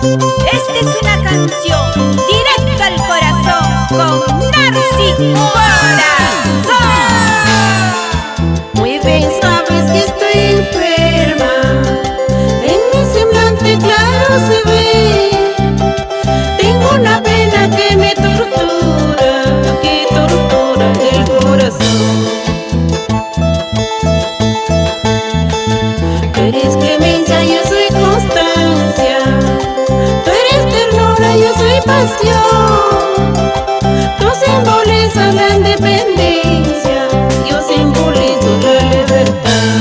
Esta es una canción directa al corazón con Narci Corazón. Muy bien sabes que estoy enferma, en mi semblante claro se ve. Tengo una pena que me tortura el corazón. Tú eres clemencia, yo soy constancia. Tú eres ternura, yo soy pasión. Tú simbolizas la independencia, yo simbolizo la libertad.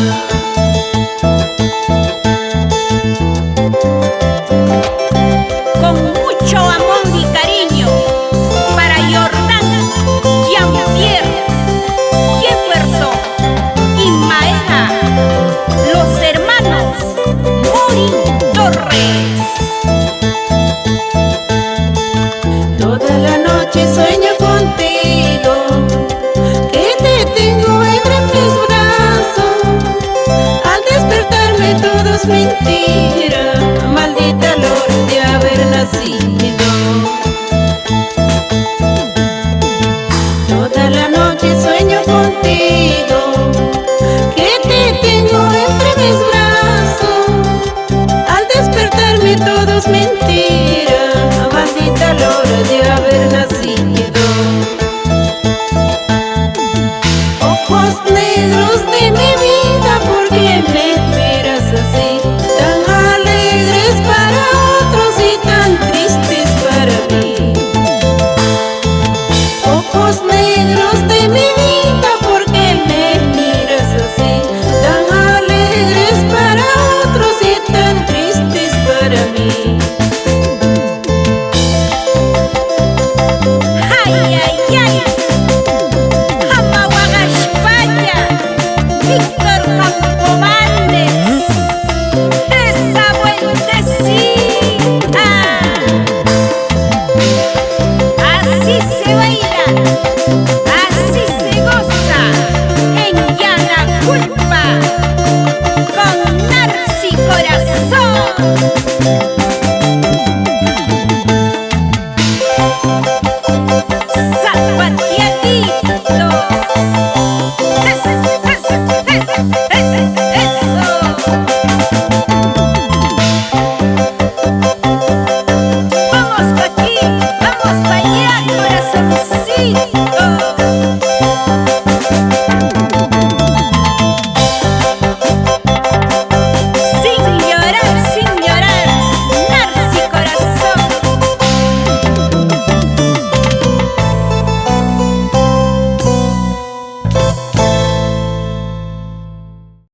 Con mucho amor y cariño para Jordán, Jean-Pierre, Jefferson y Maeda, los hermanos Morín Torres. Toda la noche sueño contigo, que te tengo entre mis brazos. Al despertarme todo es mentira, maldita la hora de haber nacido. Toda la noche sueño contigo, que te tengo entre mis brazos. Al despertarme todo es mentira, maldita la hora de haber nacido. Ojos negros de mi vida, ¿por qué me miras así? Tan alegres para otros y tan tristes para mí. Ojos negros de mi vida, ¿por qué me miras así? Tan alegres para otros y tan tristes para mí. Ay, ay, ay. Amahuaga, España. Víctor Campomanes. Esa vueltecita. Así se baila, así se goza en Llana Culpa con Narci Corazón.